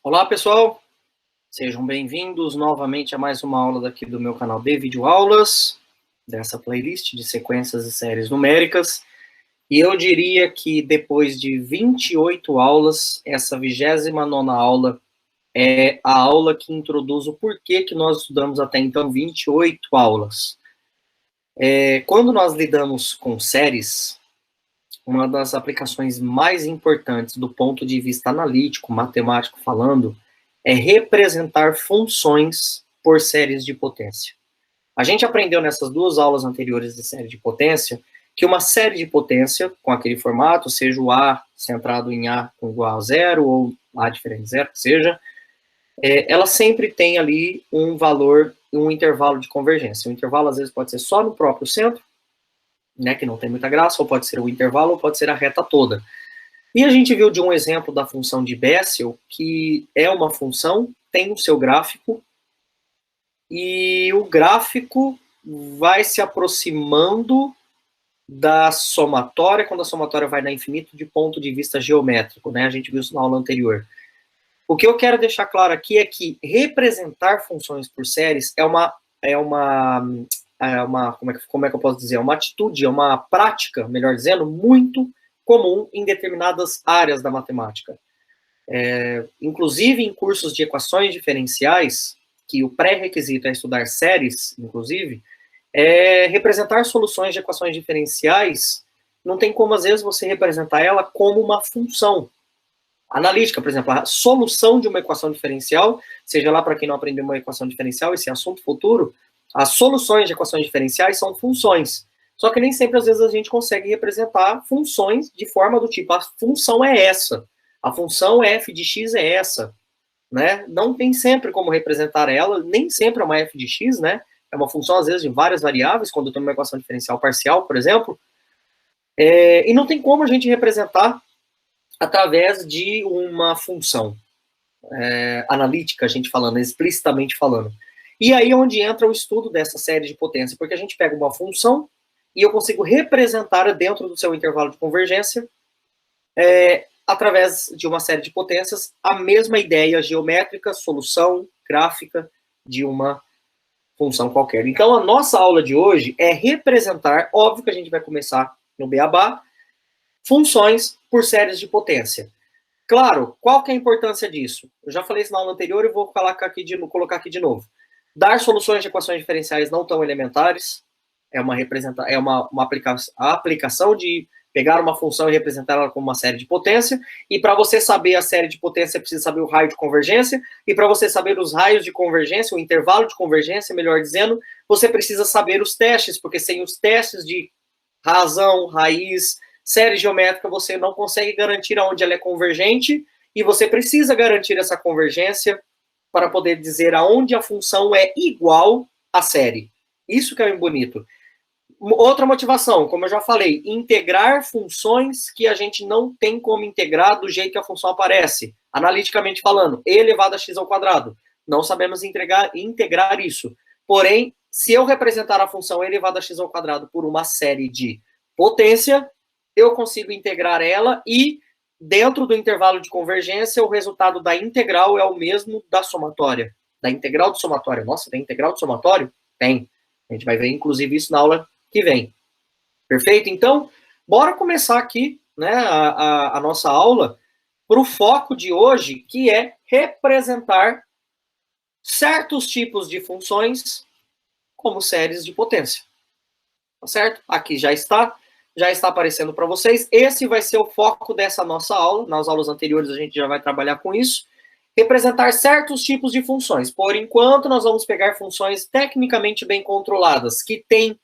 Olá, pessoal! Sejam bem-vindos novamente a mais uma aula daqui do meu canal de videoaulas, dessa playlist de sequências e séries numéricas. E eu diria que depois de 28 aulas, essa 29ª aula é a aula que introduz o porquê que nós estudamos até então 28 aulas. Quando nós lidamos com séries, uma das aplicações mais importantes do ponto de vista analítico, matemático falando, é representar funções por séries de potência. A gente aprendeu nessas duas aulas anteriores de série de potência que uma série de potência, com aquele formato, seja o A centrado em A igual a zero, ou A diferente de zero, que seja, ela sempre tem ali um valor, um intervalo de convergência. O intervalo, às vezes, pode ser só no próprio centro, né, que não tem muita graça, ou pode ser o intervalo, ou pode ser a reta toda. E a gente viu de um exemplo da função de Bessel, que é uma função, tem o seu gráfico, e o gráfico vai se aproximando da somatória, quando a somatória vai dar infinito de ponto de vista geométrico, né? A gente viu isso na aula anterior. O que eu quero deixar claro aqui é que representar funções por séries é uma como é que eu posso dizer? É uma atitude, é uma prática, melhor dizendo, muito comum em determinadas áreas da matemática. Inclusive em cursos de equações diferenciais, que o pré-requisito é estudar séries, inclusive, representar soluções de equações diferenciais, não tem como, às vezes, você representar ela como uma função analítica. Por exemplo, a solução de uma equação diferencial, seja lá para quem não aprendeu uma equação diferencial, esse é assunto futuro, as soluções de equações diferenciais são funções. Só que nem sempre, às vezes, a gente consegue representar funções de forma do tipo, a função é essa, a função f de x é essa, né? Não tem sempre como representar ela, nem sempre é uma f de x, né? É uma função, às vezes, de várias variáveis, quando eu tenho uma equação diferencial parcial, por exemplo. E não tem como a gente representar através de uma função analítica, a gente falando, explicitamente falando. E aí é onde entra o estudo dessa série de potência, porque a gente pega uma função e eu consigo representar dentro do seu intervalo de convergência, através de uma série de potências, a mesma ideia geométrica, solução gráfica de uma função qualquer. Então, a nossa aula de hoje é representar, óbvio que a gente vai começar no beabá, funções por séries de potência. Claro, qual que é a importância disso? Eu já falei isso na aula anterior e vou colocar aqui de novo. Dar soluções de equações diferenciais não tão elementares, é uma aplicação de pegar uma função e representar ela como uma série de potência, e para você saber a série de potência, você precisa saber o raio de convergência, e para você saber os raios de convergência, o intervalo de convergência, melhor dizendo, você precisa saber os testes, porque sem os testes de razão, raiz, série geométrica, você não consegue garantir aonde ela é convergente, e você precisa garantir essa convergência para poder dizer aonde a função é igual à série. Isso que é bonito. Outra motivação, como eu já falei, integrar funções que a gente não tem como integrar do jeito que a função aparece. Analiticamente falando, e elevado a x ao quadrado. Não sabemos integrar isso. Porém, se eu representar a função e elevado a x ao quadrado por uma série de potência, eu consigo integrar ela e, dentro do intervalo de convergência, o resultado da integral é o mesmo da somatória. Da integral do somatório. Nossa, tem integral do somatório? Tem. A gente vai ver, inclusive, isso na aula que vem. Perfeito? Então, bora começar aqui, né, a nossa aula para o foco de hoje, que é representar certos tipos de funções como séries de potência. Tá certo? Aqui já está aparecendo para vocês. Esse vai ser o foco dessa nossa aula. Nas aulas anteriores a gente já vai trabalhar com isso. Representar certos tipos de funções. Por enquanto, nós vamos pegar funções tecnicamente bem controladas, que têm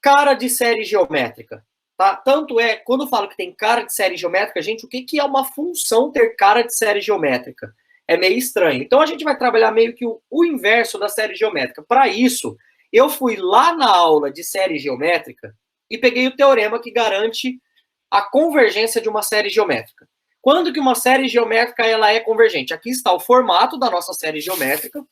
cara de série geométrica. Tá? Tanto é, quando eu falo que tem cara de série geométrica, gente, o que é uma função ter cara de série geométrica? É meio estranho. Então, a gente vai trabalhar meio que o inverso da série geométrica. Para isso, eu fui lá na aula de série geométrica e peguei o teorema que garante a convergência de uma série geométrica. Quando que uma série geométrica ela é convergente? Aqui está o formato da nossa série geométrica,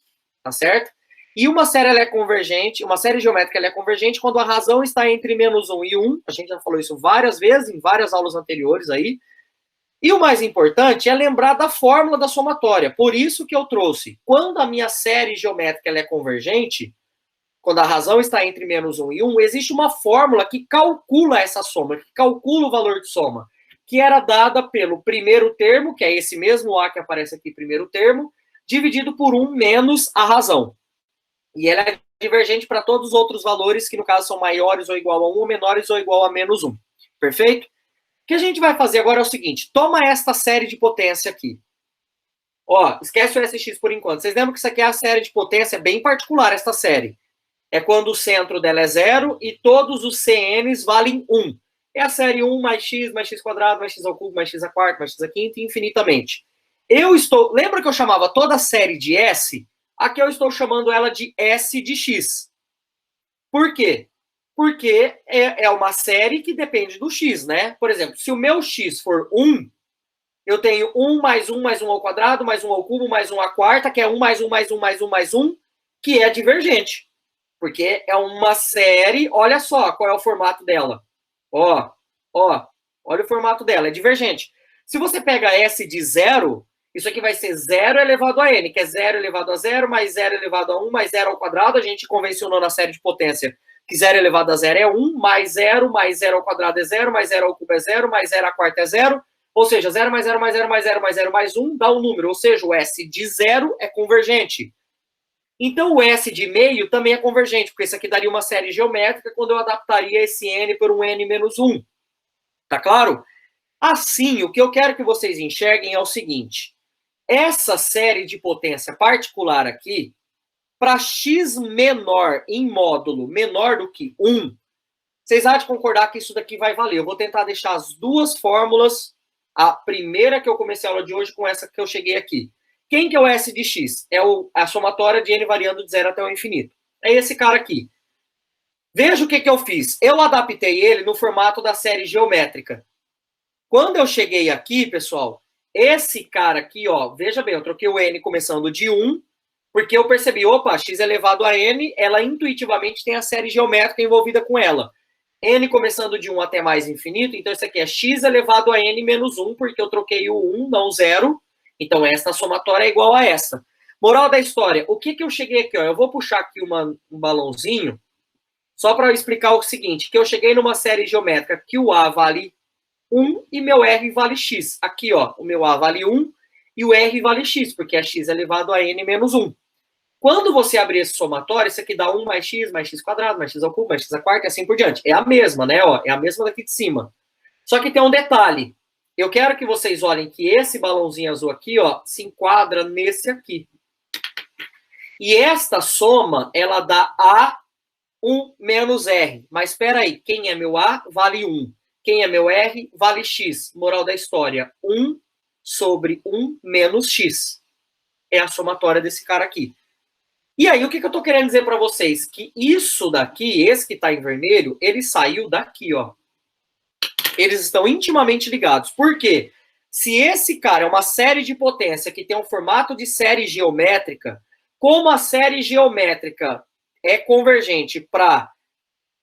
tá certo? E uma série ela é convergente, uma série geométrica ela é convergente quando a razão está entre -1 e 1. A gente já falou isso várias vezes, em várias aulas anteriores aí. E o mais importante é lembrar da fórmula da somatória. Por isso que eu trouxe. Quando a minha série geométrica ela é convergente, quando a razão está entre menos 1 e 1, existe uma fórmula que calcula essa soma, que calcula o valor de soma, que era dada pelo primeiro termo, que é esse mesmo A que aparece aqui, primeiro termo, dividido por 1 menos a razão. E ela é divergente para todos os outros valores, que no caso são maiores ou igual a 1, ou menores ou igual a menos 1. Perfeito? O que a gente vai fazer agora é o seguinte, toma esta série de potência aqui. Ó, esquece o SX por enquanto. Vocês lembram que isso aqui é a série de potência bem particular, esta série. É quando o centro dela é 0 e todos os CNs valem 1. É a série 1 mais x quadrado, mais x ao cubo, mais x a quarto, mais x a quinto, infinitamente. Lembra que eu chamava toda a série de S? Aqui eu estou chamando ela de S de x. Por quê? Porque é uma série que depende do x, né? Por exemplo, se o meu x for 1, eu tenho 1 mais 1 mais 1 ao quadrado, mais 1 ao cubo, mais 1 à quarta, que é 1 mais 1 mais 1 mais 1 mais 1, que é divergente. Porque é uma série, olha só qual é o formato dela. Ó, olha o formato dela, é divergente. Se você pega S de 0, isso aqui vai ser 0 elevado a n, que é 0 elevado a 0, mais 0 elevado a 1, mais 0 ao quadrado. A gente convencionou na série de potência que 0 elevado a 0 é 1, mais 0 ao quadrado é 0, mais 0 ao cubo é 0, mais 0 à quarta é 0. Ou seja, 0 mais 0 mais 0 mais 0 mais 0 mais 1 dá um número. Ou seja, o S de 0 é convergente. Então, o S de meio também é convergente, porque isso aqui daria uma série geométrica quando eu adaptaria esse n por um n menos 1. Tá claro? Assim, o que eu quero que vocês enxerguem é o seguinte. Essa série de potência particular aqui, para x menor em módulo menor do que 1, vocês há de concordar que isso daqui vai valer. Eu vou tentar deixar as duas fórmulas, a primeira que eu comecei a aula de hoje com essa que eu cheguei aqui. Quem que é o S de x? É a somatória de n variando de 0 até o infinito. É esse cara aqui. Veja o que eu fiz. Eu adaptei ele no formato da série geométrica. Quando eu cheguei aqui, pessoal, esse cara aqui, ó, veja bem, eu troquei o n começando de 1, porque eu percebi, opa, x elevado a n, ela intuitivamente tem a série geométrica envolvida com ela. N começando de 1 até mais infinito, então isso aqui é x elevado a n menos 1, porque eu troquei o 1, não o 0. Então, esta somatória é igual a essa. Moral da história, o que eu cheguei aqui? Ó, eu vou puxar aqui um balãozinho, só para explicar o seguinte, que eu cheguei numa série geométrica que o A vale 1 e meu R vale x. Aqui, ó, o meu A vale 1 e o R vale x, porque é x elevado a n menos 1. Quando você abrir esse somatório, isso aqui dá 1 mais x quadrado, mais x ao cubo, mais x à quarta e assim por diante. É a mesma, né? Ó, é a mesma daqui de cima. Só que tem um detalhe. Eu quero que vocês olhem que esse balãozinho azul aqui, ó, se enquadra nesse aqui. E esta soma, ela dá A1 menos R. Mas espera aí, quem é meu A vale 1. Quem é meu R vale x. Moral da história, 1 sobre 1 menos x. É a somatória desse cara aqui. E aí, o que eu tô querendo dizer para vocês? Que isso daqui, esse que tá em vermelho, ele saiu daqui, ó. Eles estão intimamente ligados. Por quê? Se esse cara é uma série de potência que tem um formato de série geométrica, como a série geométrica é convergente para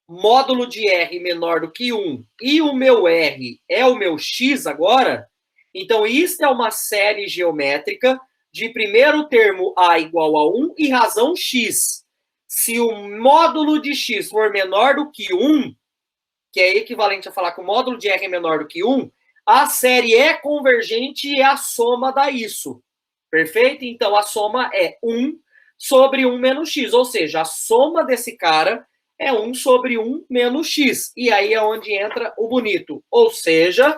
módulo de R menor do que 1 e o meu R é o meu X agora, então isso é uma série geométrica de primeiro termo A igual a 1 e razão X. Se o módulo de X for menor do que 1, que é equivalente a falar que o módulo de R é menor do que 1, a série é convergente e a soma dá isso. Perfeito? Então, a soma é 1 sobre 1 menos x, ou seja, a soma desse cara é 1 sobre 1 menos x. E aí é onde entra o bonito. Ou seja,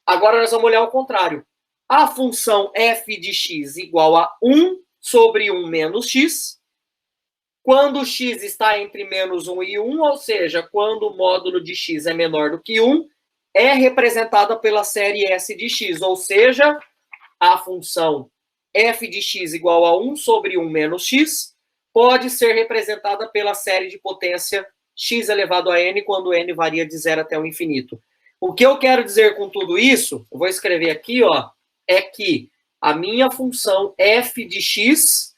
agora nós vamos olhar o contrário. A função f de x igual a 1 sobre 1 menos x, quando x está entre menos 1 e 1, ou seja, quando o módulo de x é menor do que 1, é representada pela série S de x, ou seja, a função f de x igual a 1 sobre 1 menos x pode ser representada pela série de potência x elevado a n, quando n varia de 0 até o infinito. O que eu quero dizer com tudo isso, eu vou escrever aqui, ó, é que a minha função f de x,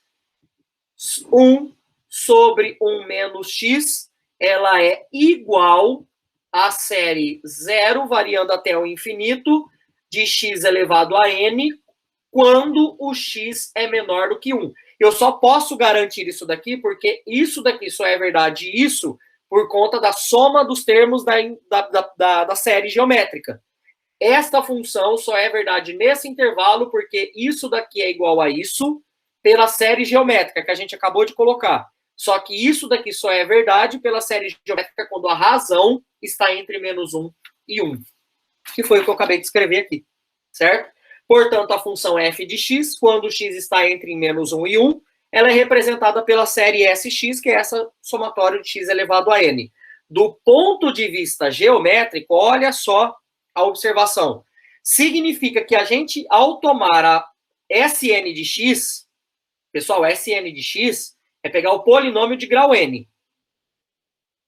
1 sobre 1 menos x, ela é igual à série 0, variando até o infinito, de x elevado a n quando o x é menor do que 1. Eu só posso garantir isso daqui porque isso daqui só é verdade isso por conta da soma dos termos da série geométrica. Esta função só é verdade nesse intervalo porque isso daqui é igual a isso pela série geométrica que a gente acabou de colocar. Só que isso daqui só é verdade pela série geométrica quando a razão está entre menos 1 e 1. Que foi o que eu acabei de escrever aqui, certo? Portanto, a função f de x, quando x está entre menos 1 e 1, ela é representada pela série sx, que é essa somatória de x elevado a n. Do ponto de vista geométrico, olha só a observação. Significa que a gente, ao tomar a Sn de x, pessoal, Sn de x é pegar o polinômio de grau n.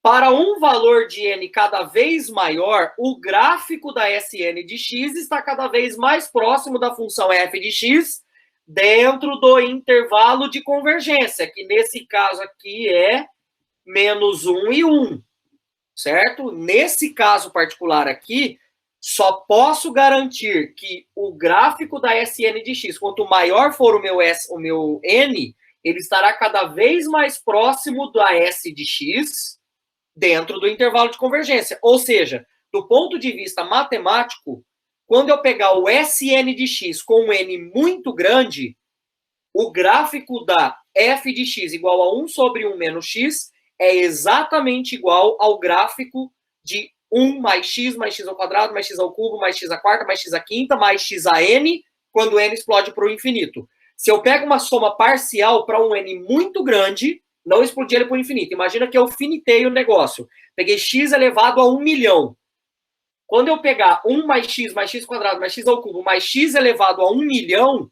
Para um valor de n cada vez maior, o gráfico da Sn de x está cada vez mais próximo da função f de x dentro do intervalo de convergência, que nesse caso aqui é menos 1 e 1, certo? Nesse caso particular aqui, só posso garantir que o gráfico da Sn de x, quanto maior for o meu n, ele estará cada vez mais próximo da S de x dentro do intervalo de convergência. Ou seja, do ponto de vista matemático, quando eu pegar o Sn de x com um n muito grande, o gráfico da f de x igual a 1 sobre 1 menos x é exatamente igual ao gráfico de 1 mais x ao quadrado, mais x ao cubo, mais x à quarta, mais x à quinta, mais x a n, quando n explode para o infinito. Se eu pego uma soma parcial para um n muito grande, não explodir ele para o infinito. Imagina que eu finitei o negócio. Peguei x elevado a 1 milhão. Quando eu pegar 1 mais x quadrado, mais x ao cubo, mais x elevado a 1 milhão,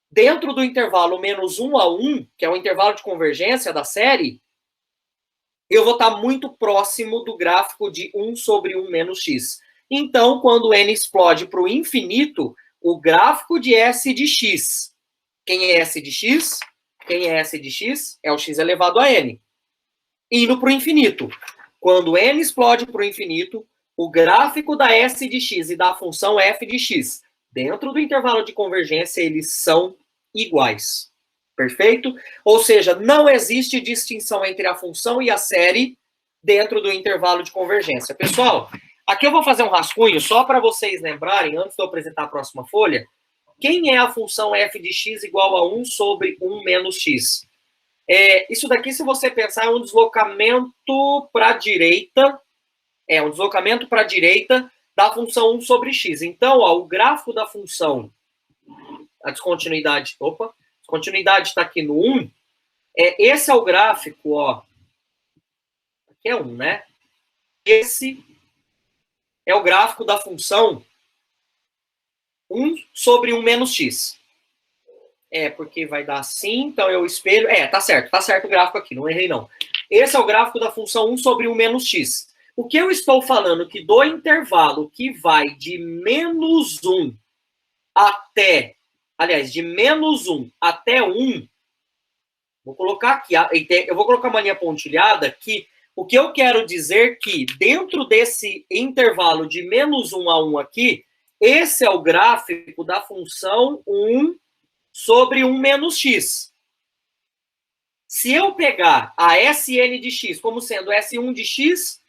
dentro do intervalo menos 1 a 1, que é o intervalo de convergência da série, eu vou estar muito próximo do gráfico de 1 sobre 1 menos x. Então, quando n explode para o infinito, o gráfico de S de x. Quem é S de x? Quem é S de x? É o x elevado a n. Indo para o infinito. Quando n explode para o infinito, o gráfico da S de x e da função f de x, dentro do intervalo de convergência, eles são iguais. Perfeito? Ou seja, não existe distinção entre a função e a série dentro do intervalo de convergência. Pessoal, aqui eu vou fazer um rascunho só para vocês lembrarem, antes de eu apresentar a próxima folha, quem é a função f de x igual a 1 sobre 1 menos x? Isso daqui, se você pensar, é um deslocamento para a direita, um deslocamento para a direita da função 1 sobre x. Então, ó, o gráfico da função, a descontinuidade, continuidade está aqui no 1, esse é o gráfico, ó, aqui é 1, né? Esse é o gráfico da função 1 sobre 1 menos x. Porque vai dar assim, então eu espelho, tá certo o gráfico aqui, não errei não. Esse é o gráfico da função 1 sobre 1 menos x. O que eu estou falando que do intervalo que vai de menos 1 até, aliás, de menos 1 até 1, vou colocar aqui, eu vou colocar uma linha pontilhada que o que eu quero dizer que dentro desse intervalo de menos 1 a 1 aqui, esse é o gráfico da função 1 sobre 1 menos x. Se eu pegar a Sn de x como sendo S1 de x,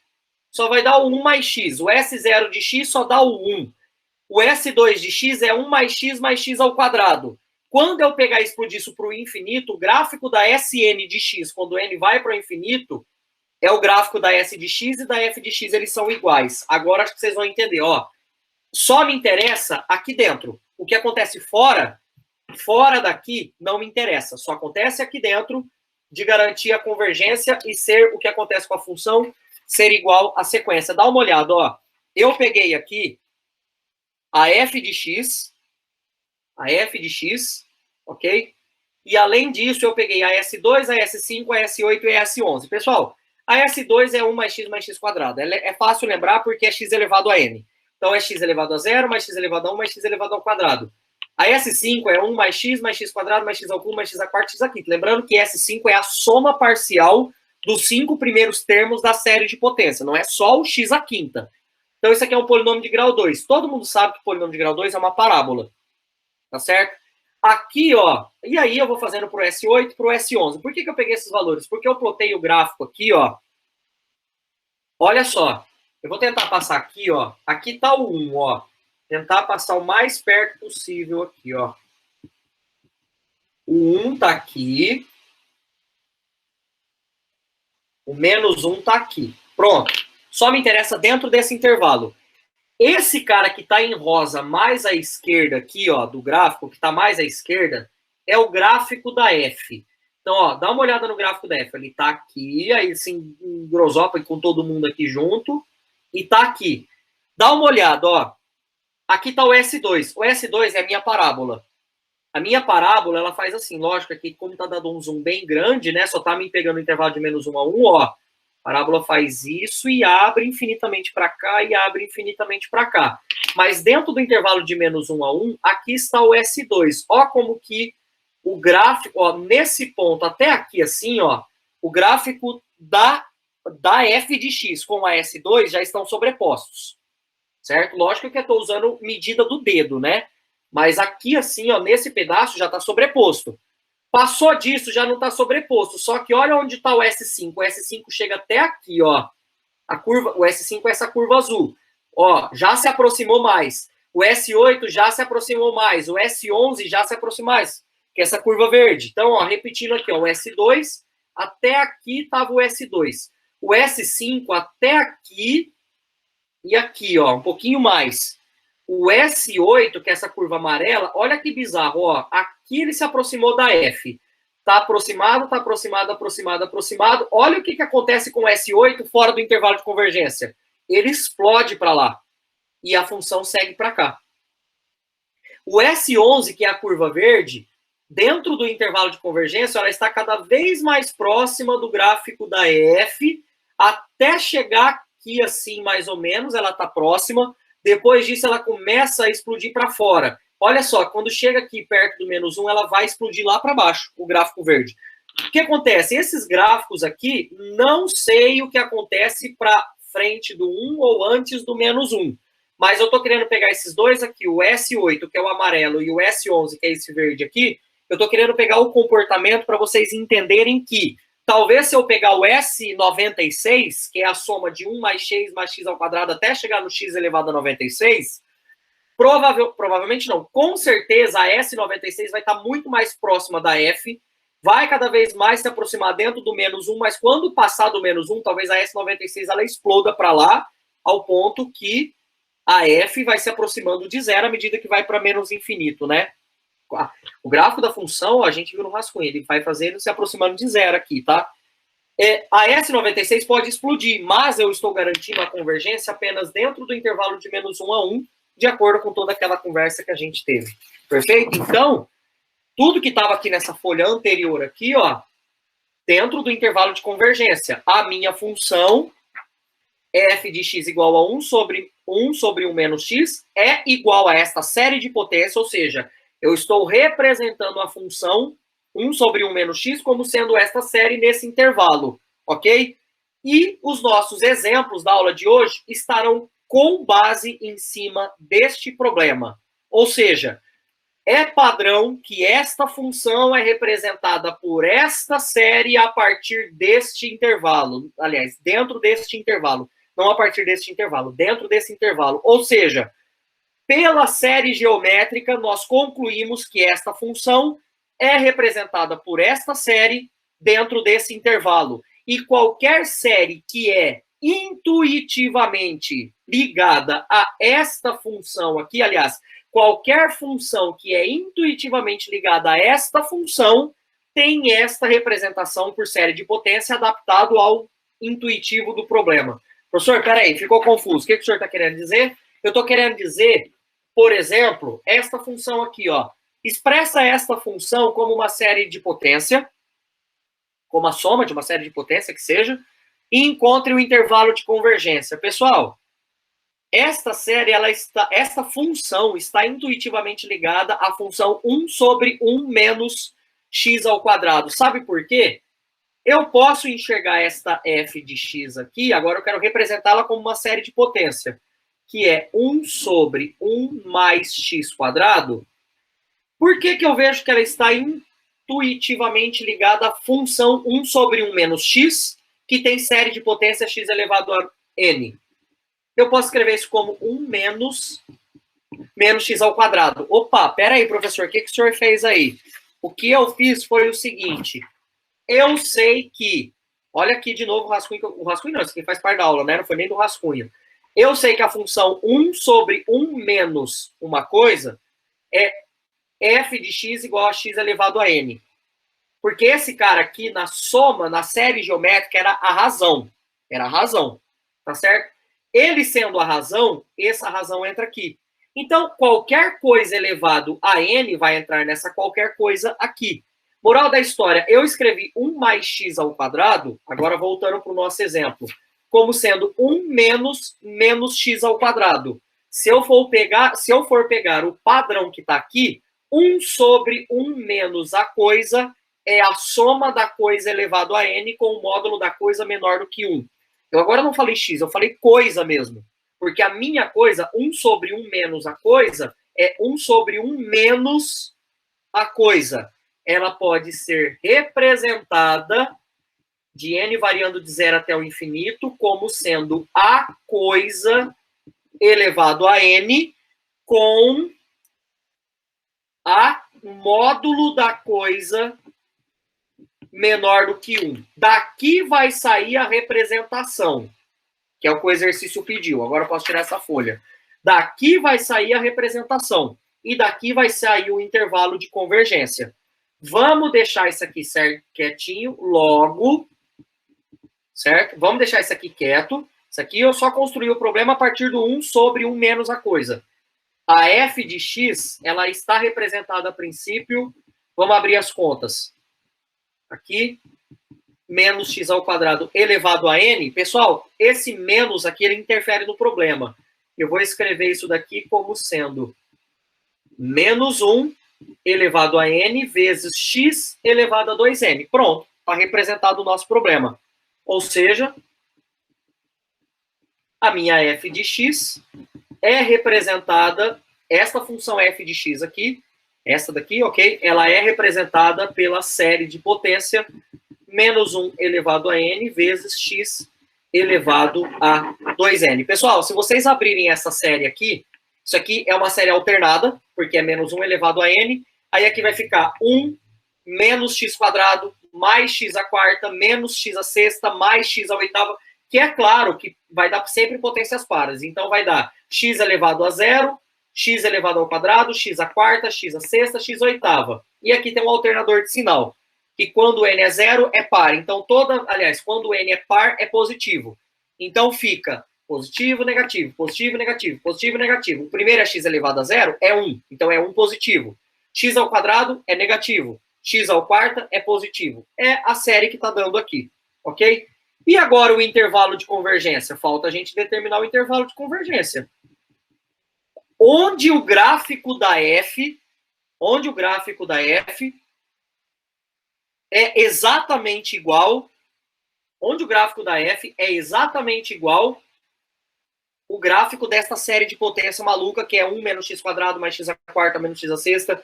só vai dar o 1 mais x. O S0 de x só dá o 1. O S2 de x é 1 mais x ao quadrado. Quando eu pegar e explodir isso para o infinito, o gráfico da Sn de x, quando n vai para o infinito, é o gráfico da S de x e da F de x, eles são iguais. Agora acho que vocês vão entender, ó. Só me interessa aqui dentro. O que acontece fora daqui não me interessa. Só acontece aqui dentro de garantir a convergência e ser o que acontece com a função ser igual à sequência. Dá uma olhada, ó. Eu peguei aqui a f de x, ok? E além disso, eu peguei a S2, a S5, a S8 e a S11. Pessoal, a S2 é 1 mais x quadrado. É fácil lembrar porque é x elevado a n. Então, é x elevado a 0, mais x elevado a 1, mais x elevado ao quadrado. A S5 é 1 mais x quadrado, mais x ao cubo, mais x à quarta, x à quinta. Lembrando que S5 é a soma parcial dos 5 primeiros termos da série de potência. Não é só o x à quinta. Então, isso aqui é um polinômio de grau 2. Todo mundo sabe que o polinômio de grau 2 é uma parábola. Tá certo? Aqui, ó, e aí eu vou fazendo pro S8 pro S11. Por que eu peguei esses valores? Porque eu plotei o gráfico aqui, ó. Olha só. Eu vou tentar passar aqui, ó. Aqui tá o 1, ó. Tentar passar o mais perto possível aqui, ó. O 1 tá aqui. O menos 1 tá aqui. Pronto. Só me interessa dentro desse intervalo. Esse cara que está em rosa mais à esquerda aqui, ó, do gráfico, que está mais à esquerda, é o gráfico da F. Então, ó, dá uma olhada no gráfico da F. Ele está aqui, aí se engrosopa com todo mundo aqui junto, e está aqui. Dá uma olhada, ó. Aqui está o S2. O S2 é a minha parábola. A minha parábola, ela faz assim, lógico, aqui como está dando um zoom bem grande, né, só está me pegando o intervalo de menos 1 a 1, ó. A parábola faz isso e abre infinitamente para cá e abre infinitamente para cá. Mas dentro do intervalo de menos 1 a 1, aqui está o S2. Ó como que o gráfico, ó, nesse ponto até aqui assim, ó, o gráfico da f de x com a S2 já estão sobrepostos. Certo? Lógico que eu estou usando medida do dedo, né? Mas aqui assim, ó, nesse pedaço já está sobreposto. Passou disso, já não está sobreposto. Só que olha onde está o S5. O S5 chega até aqui, ó. A curva, o S5 é essa curva azul. Ó, já se aproximou mais. O S8 já se aproximou mais. O S11 já se aproximou mais. Que é essa curva verde. Então, ó, repetindo aqui, ó, o S2, até aqui estava o S2. O S5 até aqui e aqui, ó, um pouquinho mais. O S8, que é essa curva amarela, olha que bizarro, ó. Aqui ele se aproximou da F. Tá aproximado, tá aproximado, aproximado, aproximado. Olha o que acontece com o S8 fora do intervalo de convergência. Ele explode para lá. E a função segue para cá. O S11, que é a curva verde, dentro do intervalo de convergência, ela está cada vez mais próxima do gráfico da F, até chegar aqui assim, mais ou menos, ela está próxima. Depois disso, ela começa a explodir para fora. Olha só, quando chega aqui perto do menos 1, ela vai explodir lá para baixo, o gráfico verde. O que acontece? Esses gráficos aqui, não sei o que acontece para frente do 1 ou antes do menos 1. Mas eu estou querendo pegar esses dois aqui, o S8, que é o amarelo, e o S11, que é esse verde aqui. Eu estou querendo pegar o comportamento para vocês entenderem que talvez se eu pegar o S96, que é a soma de 1 mais x ao quadrado até chegar no x elevado a 96, provavelmente não, com certeza a S96 vai estar muito mais próxima da F, vai cada vez mais se aproximar dentro do menos 1, mas quando passar do menos 1, talvez a S96 ela exploda para lá, ao ponto que a F vai se aproximando de zero à medida que vai para menos infinito, né? O gráfico da função, a gente viu no rascunho, ele vai fazendo se aproximando de zero aqui, tá? A S96 pode explodir, mas eu estou garantindo a convergência apenas dentro do intervalo de menos 1 a 1, de acordo com toda aquela conversa que a gente teve. Perfeito? Então, tudo que estava aqui nessa folha anterior aqui, ó, dentro do intervalo de convergência. A minha função f de x igual a 1 sobre 1 menos x é igual a esta série de potência, ou seja, eu estou representando a função 1 sobre 1 menos x como sendo esta série nesse intervalo, ok? E os nossos exemplos da aula de hoje estarão com base em cima deste problema. Ou seja, é padrão que esta função é representada por esta série a partir deste intervalo. Aliás, dentro deste intervalo. Não a partir deste intervalo, dentro desse intervalo. Ou seja, pela série geométrica, nós concluímos que esta função é representada por esta série dentro desse intervalo. E qualquer série que é intuitivamente ligada a esta função aqui, aliás, qualquer função que é intuitivamente ligada a esta função tem esta representação por série de potência adaptado ao intuitivo do problema. Professor, peraí, ficou confuso. O que o senhor está querendo dizer? Eu estou querendo dizer, por exemplo, esta função aqui, ó. Expressa esta função como uma série de potência, como a soma de uma série de potência que seja, e encontre o intervalo de convergência. Pessoal, esta função está intuitivamente ligada à função 1 sobre 1 menos x ao quadrado. Sabe por quê? Eu posso enxergar esta f de x aqui, agora eu quero representá-la como uma série de potência. que é 1 sobre 1 mais x quadrado, por que eu vejo que ela está intuitivamente ligada à função 1 sobre 1 menos x, que tem série de potência x elevado a n? Eu posso escrever isso como 1 menos x ao quadrado. Opa, pera aí, professor, o que o senhor fez aí? O que eu fiz foi o seguinte, eu sei que, olha aqui de novo o rascunho não, isso aqui faz parte da aula, né? Não foi nem do rascunho. Eu sei que a função 1 sobre 1 menos uma coisa é f de x igual a x elevado a n. Porque esse cara aqui, na soma, na série geométrica, era a razão. Era a razão, tá certo? Ele sendo a razão, essa razão entra aqui. Então, qualquer coisa elevado a n vai entrar nessa qualquer coisa aqui. Moral da história, eu escrevi 1 mais x ao quadrado, agora voltando para o nosso exemplo, como sendo 1 menos x ao quadrado. Se eu for pegar o padrão que está aqui, 1 sobre 1 menos a coisa é a soma da coisa elevado a n com o módulo da coisa menor do que 1. Eu agora não falei x, eu falei coisa mesmo. Porque a minha coisa, 1 sobre 1 menos a coisa, é 1 sobre 1 menos a coisa. Ela pode ser representada de n variando de 0 até o infinito como sendo a coisa elevado a n com a módulo da coisa menor do que 1. Daqui vai sair a representação, que é o que o exercício pediu. Agora eu posso tirar essa folha. Daqui vai sair a representação. E daqui vai sair o intervalo de convergência. Vamos deixar isso aqui certo, quietinho, logo, certo? Vamos deixar isso aqui quieto. Isso aqui eu só construí o problema a partir do 1 sobre 1 menos a coisa. A f de x, ela está representada a princípio, vamos abrir as contas. Aqui, menos x ao quadrado elevado a n. Pessoal, esse menos aqui, ele interfere no problema. Eu vou escrever isso daqui como sendo menos 1 elevado a n vezes x elevado a 2n. Pronto, está representado o nosso problema. Ou seja, a minha f de x é representada, esta função f de x aqui, essa daqui, ok? Ela é representada pela série de potência menos 1 elevado a n vezes x elevado a 2n. Pessoal, se vocês abrirem essa série aqui, isso aqui é uma série alternada, porque é menos 1 elevado a n, aí aqui vai ficar 1 menos x quadrado mais x à quarta menos x à sexta mais x à oitava, que é claro que vai dar sempre potências pares. Então vai dar x elevado a 0, x elevado ao quadrado, x à quarta, x à sexta, x à oitava. E aqui tem um alternador de sinal, que quando n é 0 é par. Então quando n é par é positivo. Então fica positivo, negativo, positivo, negativo, positivo, negativo. O primeiro é x elevado a 0, é 1. Então é 1 positivo. X ao quadrado é negativo. X ao quarta é positivo. É a série que está dando aqui, ok? E agora o intervalo de convergência? Falta a gente determinar o intervalo de convergência. Onde o gráfico da f é exatamente igual, onde o gráfico da f é exatamente igual o gráfico desta série de potência maluca, que é 1 menos x quadrado mais x à quarta menos x à sexta,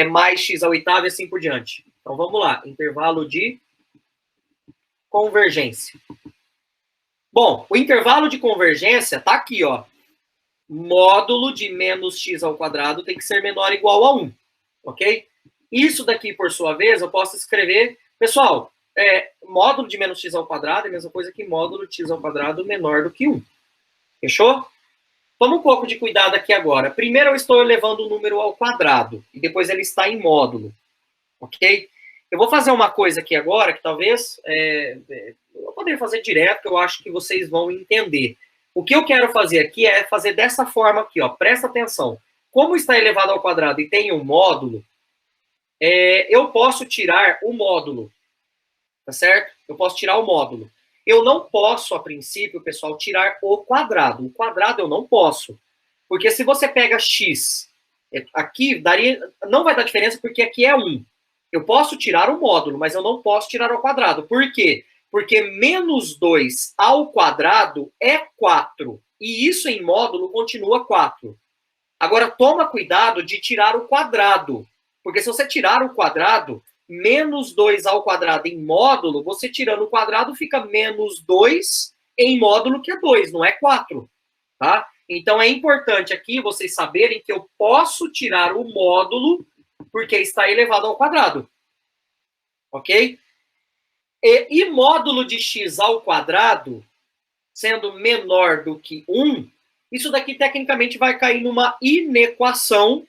mais x à oitava e assim por diante. Então vamos lá, intervalo de convergência. Bom, o intervalo de convergência está aqui, ó. Módulo de menos x ao quadrado tem que ser menor ou igual a 1, ok? Isso daqui, por sua vez, eu posso escrever... Pessoal, módulo de menos x ao quadrado é a mesma coisa que módulo de x ao quadrado menor do que 1. Fechou? Toma um pouco de cuidado aqui agora. Primeiro eu estou elevando o número ao quadrado, e depois ele está em módulo, ok? Eu vou fazer uma coisa aqui agora, que talvez... eu poderia fazer direto, que eu acho que vocês vão entender. O que eu quero fazer aqui é fazer dessa forma aqui, ó. Presta atenção. Como está elevado ao quadrado e tem um módulo, eu posso tirar o módulo, tá certo? Eu posso tirar o módulo. Eu não posso, a princípio, pessoal, tirar o quadrado. O quadrado eu não posso. Porque se você pega x, aqui não vai dar diferença porque aqui é 1. Eu posso tirar o módulo, mas eu não posso tirar o quadrado. Por quê? Porque menos 2 ao quadrado é 4. E isso em módulo continua 4. Agora, toma cuidado de tirar o quadrado. Porque se você tirar o quadrado, menos 2 ao quadrado em módulo, você tirando o quadrado fica menos 2 em módulo, que é 2, não é 4. Tá? Então, é importante aqui vocês saberem que eu posso tirar o módulo porque está elevado ao quadrado. Ok? E módulo de x ao quadrado, sendo menor do que 1, isso daqui tecnicamente vai cair numa inequação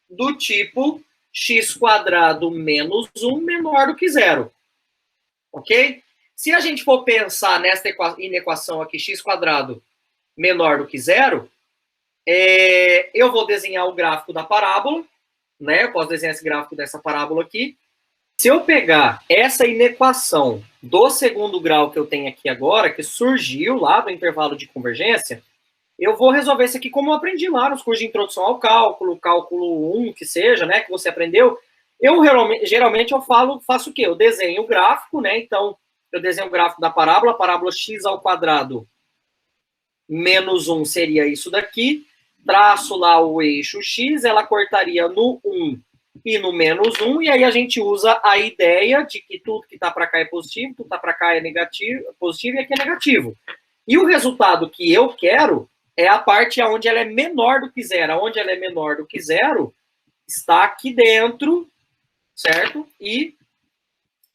do tipo x² menos 1 menor do que 0. Ok? Se a gente for pensar nesta inequação aqui, x² menor do que 0, eu vou desenhar o gráfico da parábola, né? Eu posso desenhar esse gráfico dessa parábola aqui. Se eu pegar essa inequação do segundo grau que eu tenho aqui agora, que surgiu lá do intervalo de convergência, eu vou resolver isso aqui como eu aprendi lá nos cursos de introdução ao cálculo, cálculo 1, que seja, né, que você aprendeu. Eu geralmente eu faço o quê? Eu desenho o gráfico, né? Então, eu desenho o gráfico da parábola, a parábola x² menos 1 seria isso daqui. Traço lá o eixo x, ela cortaria no 1 e no menos 1, e aí a gente usa a ideia de que tudo que está para cá é positivo, tudo que está para cá é negativo, positivo e aqui é negativo. E o resultado que eu quero é a parte onde ela é menor do que 0. Onde ela é menor do que 0 está aqui dentro, certo? E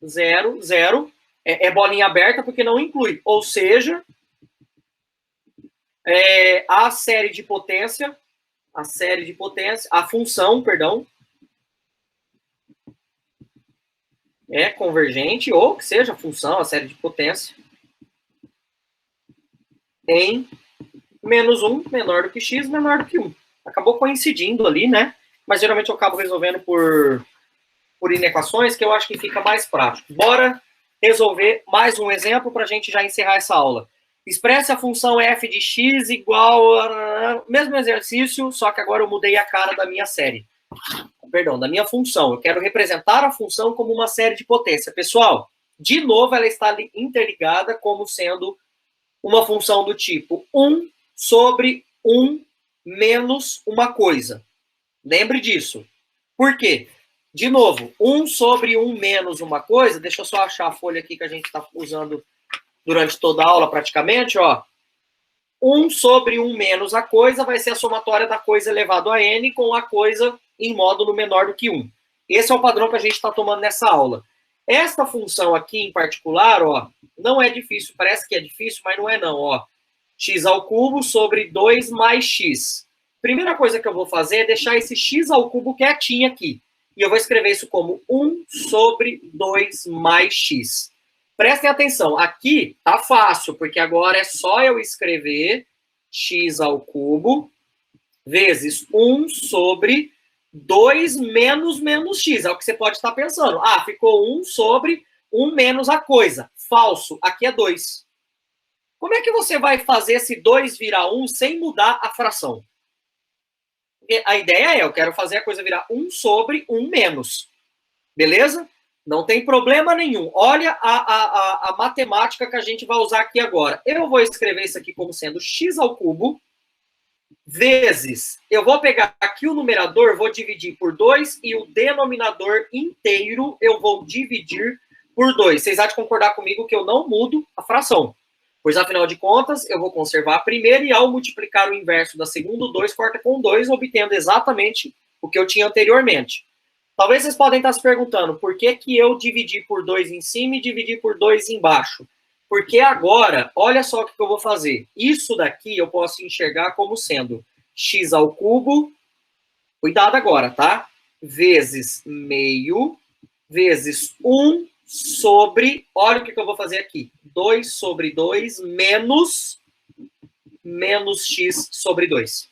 0, 0 é bolinha aberta porque não inclui. Ou seja, a série de potência, a função, perdão, é convergente, ou que seja a função, a série de potência, em menos 1 menor do que x, menor do que 1. Acabou coincidindo ali, né? Mas geralmente eu acabo resolvendo por inequações, que eu acho que fica mais prático. Bora resolver mais um exemplo para a gente já encerrar essa aula. Expresse a função f de x igual a... Mesmo exercício, só que agora eu mudei a cara da minha série. Perdão, da minha função. Eu quero representar a função como uma série de potência. Pessoal, de novo, ela está interligada como sendo uma função do tipo 1 sobre 1 menos uma coisa. Lembre disso. Por quê? De novo, 1 sobre 1 menos uma coisa, deixa eu só achar a folha aqui que a gente está usando durante toda a aula praticamente, ó. 1 sobre 1 menos a coisa vai ser a somatória da coisa elevado a n com a coisa em módulo menor do que 1. Esse é o padrão que a gente está tomando nessa aula. Esta função aqui em particular, ó, não é difícil, parece que é difícil, mas não é não, ó. X ao cubo sobre 2 mais x. Primeira coisa que eu vou fazer é deixar esse x ao cubo quietinho aqui. E eu vou escrever isso como 1 sobre 2 mais x. Prestem atenção, aqui tá fácil, porque agora é só eu escrever x ao cubo vezes 1 sobre 2 menos x. É o que você pode estar pensando. Ah, ficou 1 sobre 1 menos a coisa. Falso, aqui é 2. Como é que você vai fazer esse 2 virar 1 sem mudar a fração? Porque a ideia é, eu quero fazer a coisa virar 1 sobre 1 menos. Beleza? Não tem problema nenhum. Olha a matemática que a gente vai usar aqui agora. Eu vou escrever isso aqui como sendo x ao cubo vezes, eu vou pegar aqui o numerador, vou dividir por 2 e o denominador inteiro eu vou dividir por 2. Vocês há de concordar comigo que eu não mudo a fração. Pois, afinal de contas, eu vou conservar a primeira e ao multiplicar o inverso da segunda, o 2 corta com 2, obtendo exatamente o que eu tinha anteriormente. Talvez vocês podem estar se perguntando por que eu dividi por 2 em cima e dividi por 2 embaixo. Porque agora, olha só o que eu vou fazer. Isso daqui eu posso enxergar como sendo x ao cubo, cuidado agora, tá? Vezes meio, vezes 1 sobre, olha o que eu vou fazer aqui. 2 sobre 2 menos x sobre 2.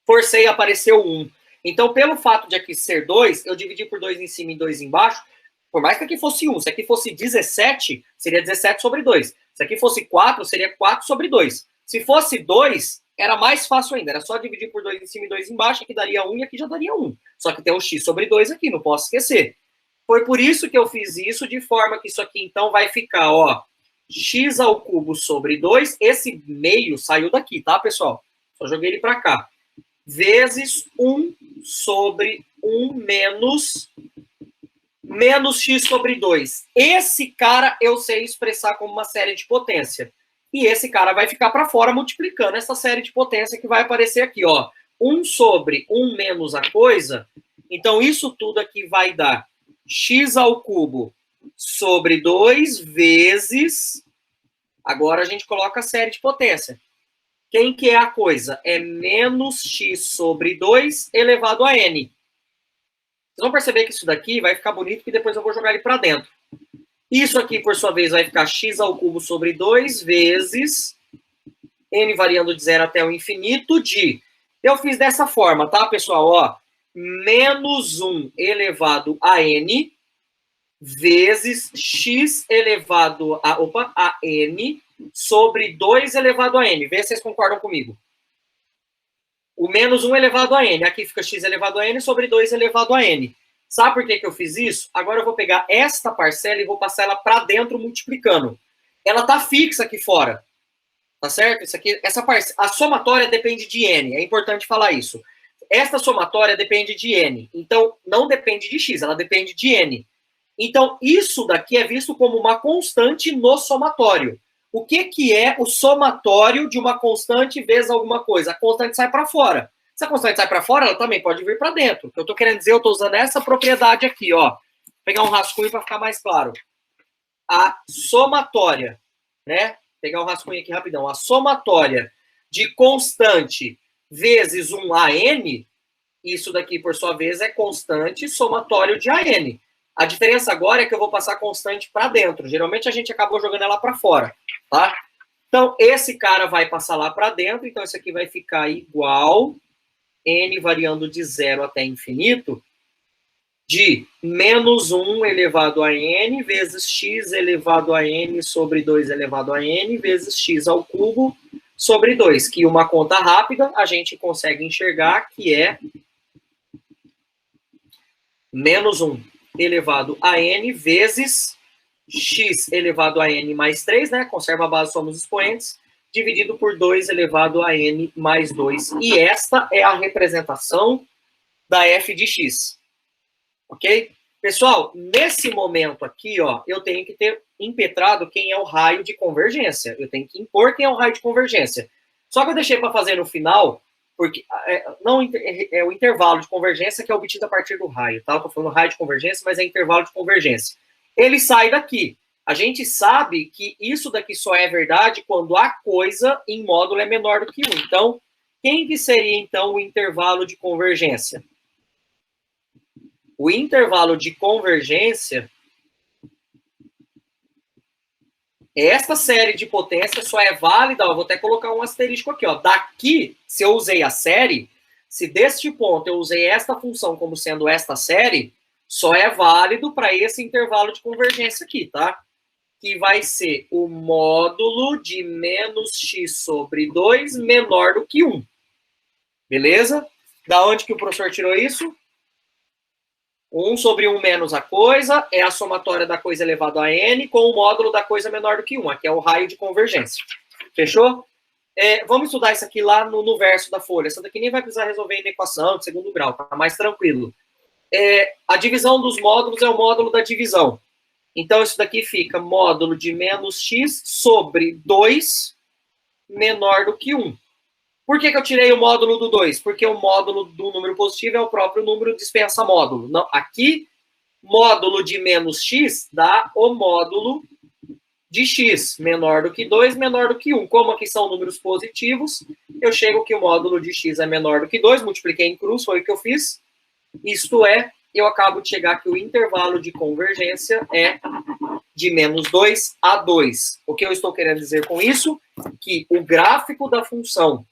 Forcei, apareceu 1. Então, pelo fato de aqui ser 2, eu dividi por 2 em cima e 2 embaixo. Por mais que aqui fosse 1, se aqui fosse 17, seria 17 sobre 2. Se aqui fosse 4, seria 4 sobre 2. Se fosse 2, era mais fácil ainda. Era só dividir por 2 em cima e 2 embaixo, aqui daria 1 e aqui já daria 1. Só que tem um x sobre 2 aqui, não posso esquecer. Foi por isso que eu fiz isso, de forma que isso aqui, então, vai ficar, ó, x ao cubo sobre 2, esse meio saiu daqui, tá, pessoal? Só joguei ele para cá. Vezes 1 sobre 1 menos x sobre 2. Esse cara eu sei expressar como uma série de potência. E esse cara vai ficar para fora multiplicando essa série de potência que vai aparecer aqui, ó. 1 sobre 1 menos a coisa. Então, isso tudo aqui vai dar x ao cubo sobre 2 vezes... Agora a gente coloca a série de potência. Quem que é a coisa? É menos x sobre 2 elevado a n. Vocês vão perceber que isso daqui vai ficar bonito, que depois eu vou jogar ele para dentro. Isso aqui, por sua vez, vai ficar x ao cubo sobre 2 vezes n variando de 0 até o infinito de... Eu fiz dessa forma, tá, pessoal? Ó, menos 1 elevado a n vezes x elevado a n sobre 2 elevado a n. Vê se vocês concordam comigo. O menos 1 elevado a n. Aqui fica x elevado a n sobre 2 elevado a n. Sabe por que eu fiz isso? Agora eu vou pegar esta parcela e vou passar ela para dentro multiplicando. Ela está fixa aqui fora. Tá certo? Isso aqui, a somatória depende de n. É importante falar isso. Esta somatória depende de n. Então, não depende de x, ela depende de n. Então, isso daqui é visto como uma constante no somatório. O que é o somatório de uma constante vezes alguma coisa? A constante sai para fora. Se a constante sai para fora, ela também pode vir para dentro. O que eu estou querendo dizer, eu estou usando essa propriedade aqui, ó. Vou pegar um rascunho para ficar mais claro. A somatória, né? Vou pegar um rascunho aqui rapidão. A somatória de constante vezes um AN, isso daqui, por sua vez, é constante somatório de AN. A diferença agora é que eu vou passar constante para dentro. Geralmente a gente acabou jogando ela para fora, tá? Então, esse cara vai passar lá para dentro. Então, isso aqui vai ficar igual n variando de 0 até infinito de menos 1 elevado a n vezes x elevado a n sobre 2 elevado a n vezes x ao cubo sobre 2. Que uma conta rápida a gente consegue enxergar que é menos 1 elevado a n vezes x elevado a n mais 3, né? Conserva a base, somos expoentes, dividido por 2 elevado a n mais 2. E esta é a representação da f de x. Ok? Pessoal, nesse momento aqui, ó, eu tenho que ter impetrado quem é o raio de convergência. Eu tenho que impor quem é o raio de convergência. Só que eu deixei para fazer no final, porque não é o intervalo de convergência que é obtido a partir do raio, tá? Eu tô falando raio de convergência, mas é intervalo de convergência. Ele sai daqui. A gente sabe que isso daqui só é verdade quando a coisa em módulo é menor do que 1. Então, quem que seria, então, o intervalo de convergência? O intervalo de convergência, esta série de potência só é válida, ó, vou até colocar um asterisco aqui, ó. Daqui, se eu usei a série, se deste ponto eu usei esta função como sendo esta série, só é válido para esse intervalo de convergência aqui, tá? Que vai ser o módulo de menos x sobre 2 menor do que 1. Beleza? Da onde que o professor tirou isso? 1 sobre 1 menos a coisa é a somatória da coisa elevado a n com o módulo da coisa menor do que 1. Aqui é o raio de convergência. Fechou? Vamos estudar isso aqui lá no verso da folha. Essa daqui nem vai precisar resolver em equação de segundo grau, tá mais tranquilo. A divisão dos módulos é o módulo da divisão. Então, isso daqui fica módulo de menos x sobre 2 menor do que 1. Por que eu tirei o módulo do 2? Porque o módulo do número positivo é o próprio número, dispensa módulo. Não, aqui, módulo de menos x dá o módulo de x, menor do que 2, menor do que 1. Como aqui são números positivos, eu chego que o módulo de x é menor do que 2, multipliquei em cruz, foi o que eu fiz. Isto é, eu acabo de chegar que o intervalo de convergência é de menos 2 a 2. O que eu estou querendo dizer com isso? Que o gráfico da função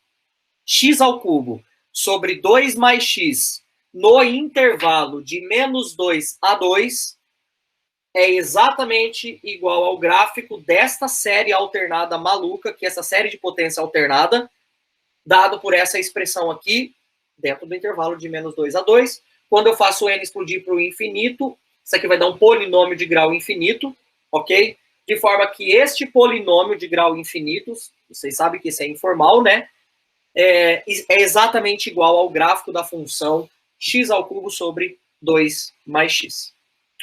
x ao cubo sobre 2 mais x no intervalo de menos 2 a 2 é exatamente igual ao gráfico desta série alternada maluca, que é essa série de potência alternada, dado por essa expressão aqui, dentro do intervalo de menos 2 a 2. Quando eu faço n explodir para o infinito, isso aqui vai dar um polinômio de grau infinito, ok? de forma que este polinômio de grau infinito, vocês sabem que isso é informal, né? É exatamente igual ao gráfico da função x ao cubo sobre 2 mais x.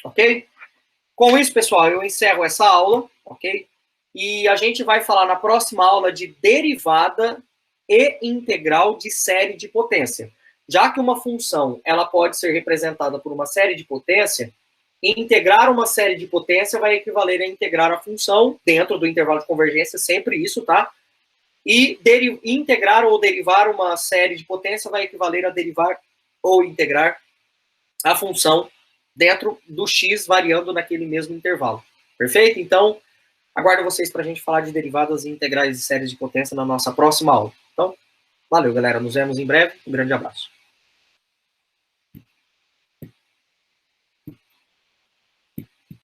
Ok? Com isso, pessoal, eu encerro essa aula, ok? E a gente vai falar na próxima aula de derivada e integral de série de potência. Já que uma função ela pode ser representada por uma série de potência, integrar uma série de potência vai equivaler a integrar a função dentro do intervalo de convergência, sempre isso, tá? E integrar ou derivar uma série de potência vai equivaler a derivar ou integrar a função dentro do x variando naquele mesmo intervalo. Perfeito? Então, aguardo vocês para a gente falar de derivadas e integrais de séries de potência na nossa próxima aula. Então, valeu, galera. Nos vemos em breve. Um grande abraço.